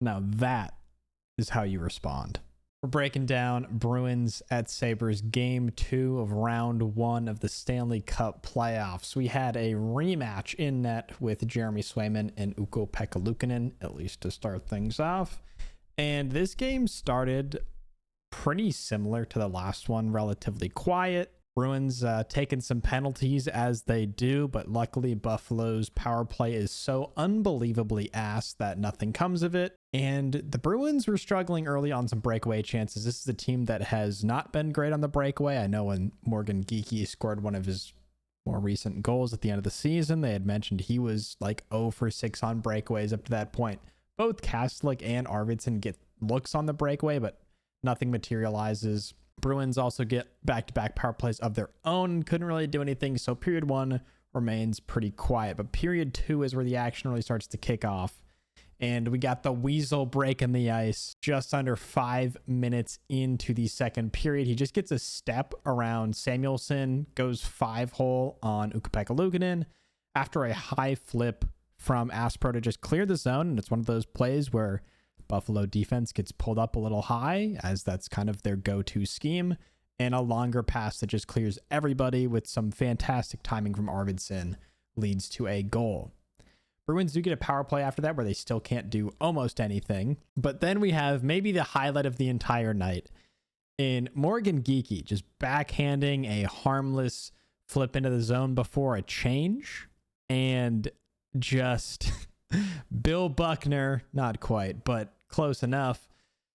Now that is how you respond. We're breaking down Bruins at Sabres game 2 of round 1 of the Stanley Cup playoffs. We had a rematch in net with Jeremy Swayman and Ukko-Pekka Luukkonen, at least to start things off. And this game started pretty similar to the last one, relatively quiet. Bruins taking some penalties as they do, but luckily Buffalo's power play is so unbelievably ass that nothing comes of it. And the Bruins were struggling early on some breakaway chances. This is a team that has not been great on the breakaway. I know when Morgan Geekie scored one of his more recent goals at the end of the season, they had mentioned he was like 0 for 6 on breakaways up to that point. Both Kastelic and Arvidsson get looks on the breakaway, but nothing materializes. Bruins also get back-to-back power plays of their own. Couldn't really do anything, so period 1 remains pretty quiet. But period 2 is where the action really starts to kick off. And we got the Weasel break in the ice just under 5 minutes into the second period. He just gets a step around Samuelsson, goes 5-hole on Ukko-Pekka Luukkonen after a high flip from Aspro to just clear the zone. And it's one of those plays where Buffalo defense gets pulled up a little high, as that's kind of their go-to scheme, and a longer pass that just clears everybody with some fantastic timing from Arvidsson leads to a goal. Bruins do get a power play after that where they still can't do almost anything, but then we have maybe the highlight of the entire night in Morgan Geekie just backhanding a harmless flip into the zone before a change, and just Bill Buckner, not quite, but close enough,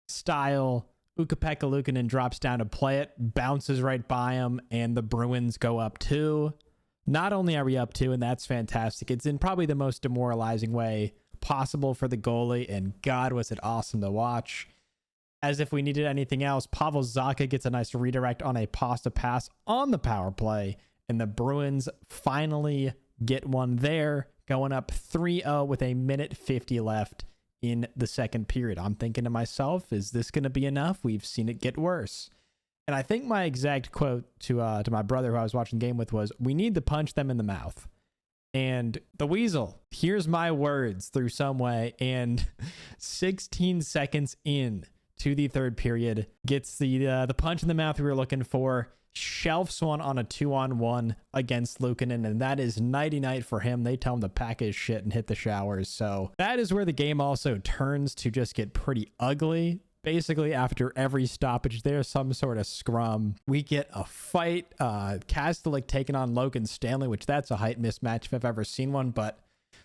style. Ukko-Pekka Luukkonen drops down to play it, bounces right by him, and the Bruins go up 2. Not only are we up 2, and that's fantastic, it's in probably the most demoralizing way possible for the goalie, and God, was it awesome to watch. As if we needed anything else, Pavel Zacha gets a nice redirect on a pasta pass on the power play, and the Bruins finally get one there, going up 3-0 with a minute 50 left in the second period. I'm thinking to myself, is this going to be enough? We've seen it get worse. And I think my exact quote to my brother who I was watching the game with was, we need to punch them in the mouth. And the Weasel hears my words through some way, and 16 seconds in to the third period gets the punch in the mouth we were looking for, shelves one on a 2-on-1 against Luukkonen, and that is nighty-night for him. They tell him to pack his shit and hit the showers. So that is where the game also turns to just get pretty ugly. Basically, after every stoppage, there's some sort of scrum. We get a fight. Kastelic taking on Logan Stanley, which that's a height mismatch if I've ever seen one, but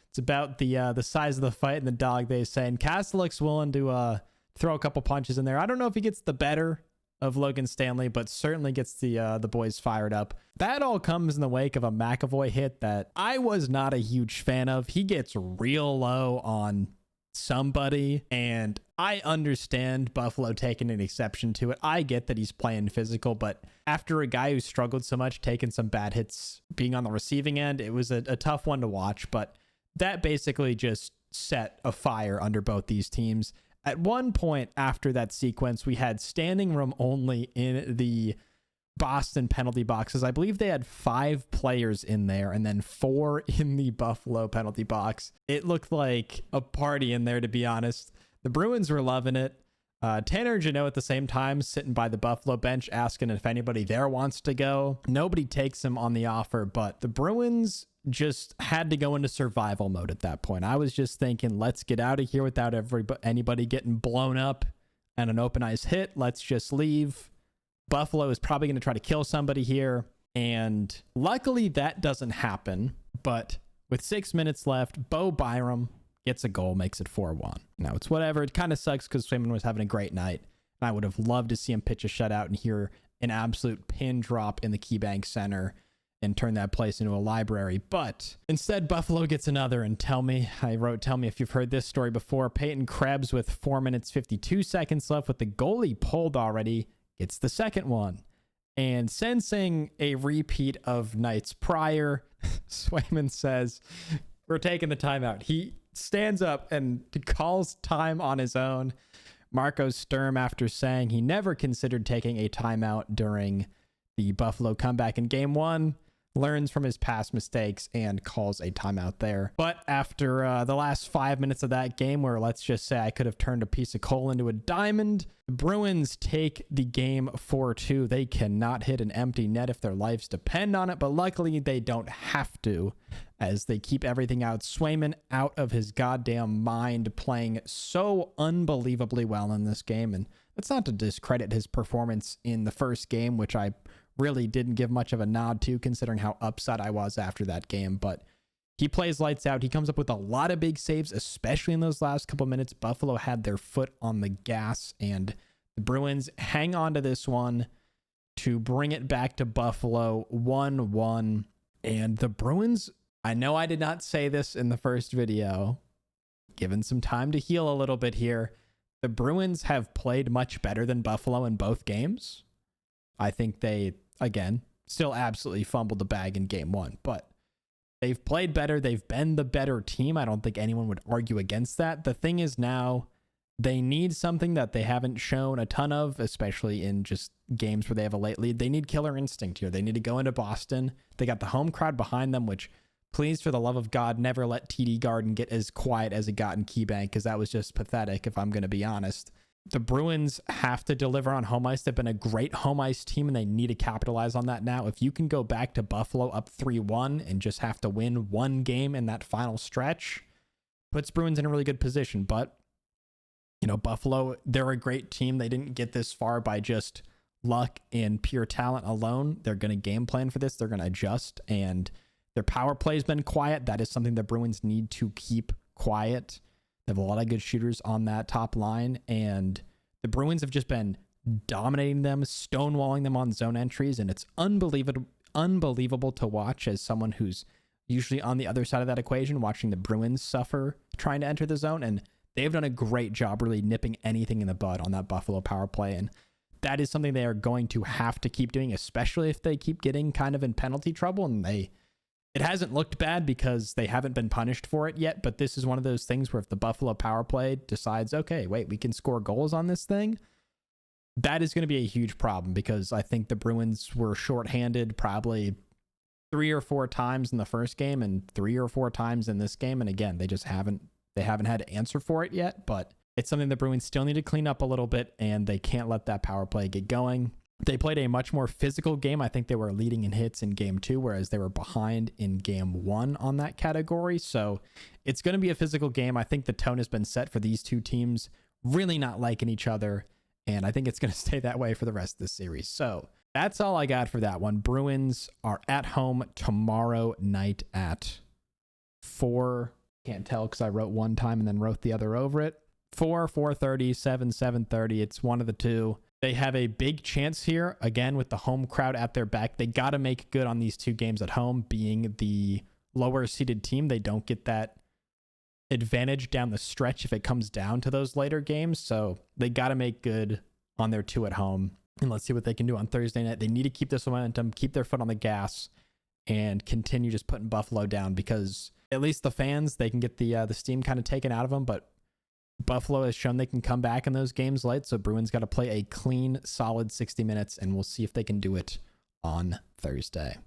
it's about the size of the fight and the dog days saying Kastelic's willing to throw a couple punches in there. I don't know if he gets the better of Logan Stanley, but certainly gets the boys fired up. That all comes in the wake of a McAvoy hit that I was not a huge fan of. He gets real low on somebody, and I understand Buffalo taking an exception to it. I get that he's playing physical, but after a guy who struggled so much, taking some bad hits, being on the receiving end, it was a tough one to watch, but that basically just set a fire under both these teams. At one point after that sequence, we had standing room only in the Boston penalty boxes. I believe they had 5 players in there and then 4 in the Buffalo penalty box. It looked like a party in there, to be honest. The Bruins were loving it. Tanner Jeannot at the same time sitting by the Buffalo bench asking if anybody there wants to go. Nobody takes him on the offer, but the Bruins just had to go into survival mode at that point. I was just thinking, let's get out of here without anybody getting blown up and an open ice hit. Let's just leave. Buffalo is probably going to try to kill somebody here. And luckily that doesn't happen. But with 6 minutes left, Bo Byram gets a goal, makes it 4-1. Now it's whatever. It kind of sucks because Swayman was having a great night. And I would have loved to see him pitch a shutout and hear an absolute pin drop in the KeyBank Center and turn that place into a library. But instead, Buffalo gets another. And tell me if you've heard this story before. Peyton Krebs with 4 minutes 52 seconds left with the goalie pulled already gets the second one. And sensing a repeat of nights prior, Swayman says, we're taking the timeout. He stands up and calls time on his own. Marco Sturm, after saying he never considered taking a timeout during the Buffalo comeback in game 1, learns from his past mistakes and calls a timeout there. But after the last 5 minutes of that game, where let's just say I could have turned a piece of coal into a diamond, the Bruins take the game 4-2. They cannot hit an empty net if their lives depend on it, but luckily they don't have to, as they keep everything out. Swayman out of his goddamn mind, playing so unbelievably well in this game. And that's not to discredit his performance in the first game, which I really didn't give much of a nod to, considering how upset I was after that game. But he plays lights out. He comes up with a lot of big saves, especially in those last couple minutes. Buffalo had their foot on the gas, and the Bruins hang on to this one to bring it back to Buffalo 1-1. And the Bruins, I know I did not say this in the first video, given some time to heal a little bit here, the Bruins have played much better than Buffalo in both games. I think they, again, still absolutely fumbled the bag in game one, but they've played better. They've been the better team. I don't think anyone would argue against that. The thing is now they need something that they haven't shown a ton of, especially in just games where they have a late lead. They need killer instinct here. They need to go into Boston. They got the home crowd behind them, which, please, for the love of God, never let TD Garden get as quiet as it got in KeyBank, because that was just pathetic, if I'm going to be honest. The Bruins have to deliver on home ice. They've been a great home ice team, and they need to capitalize on that now. If you can go back to Buffalo up 3-1 and just have to win one game in that final stretch, puts Bruins in a really good position. But, you know, Buffalo, they're a great team. They didn't get this far by just luck and pure talent alone. They're going to game plan for this. They're going to adjust, and their power play has been quiet. That is something the Bruins need to keep quiet. They have a lot of good shooters on that top line, and the Bruins have just been dominating them, stonewalling them on zone entries, and it's unbelievable to watch as someone who's usually on the other side of that equation, watching the Bruins suffer trying to enter the zone, and they've done a great job really nipping anything in the bud on that Buffalo power play, and that is something they are going to have to keep doing, especially if they keep getting kind of in penalty trouble, and it hasn't looked bad because they haven't been punished for it yet, but this is one of those things where if the Buffalo power play decides, okay, wait, we can score goals on this thing, that is going to be a huge problem, because I think the Bruins were shorthanded probably 3 or 4 times in the first game and 3 or 4 times in this game. And again, they haven't had to answer for it yet, but it's something the Bruins still need to clean up a little bit, and they can't let that power play get going. They played a much more physical game. I think they were leading in hits in game 2, whereas they were behind in game 1 on that category. So it's going to be a physical game. I think the tone has been set for these two teams really not liking each other, and I think it's going to stay that way for the rest of the series. So that's all I got for that one. Bruins are at home tomorrow night at 4. Can't tell because I wrote one time and then wrote the other over it. 4, 4:30, 7, 7:30. It's one of the two. They have a big chance here, again, with the home crowd at their back. They got to make good on these two games at home. Being the lower seeded team, they don't get that advantage down the stretch if it comes down to those later games. So they got to make good on their 2 at home. And let's see what they can do on Thursday night. They need to keep this momentum, keep their foot on the gas, and continue just putting Buffalo down, because at least the fans, they can get the steam kind of taken out of them. But Buffalo has shown they can come back in those games late, so Bruins got to play a clean, solid 60 minutes, and we'll see if they can do it on Thursday.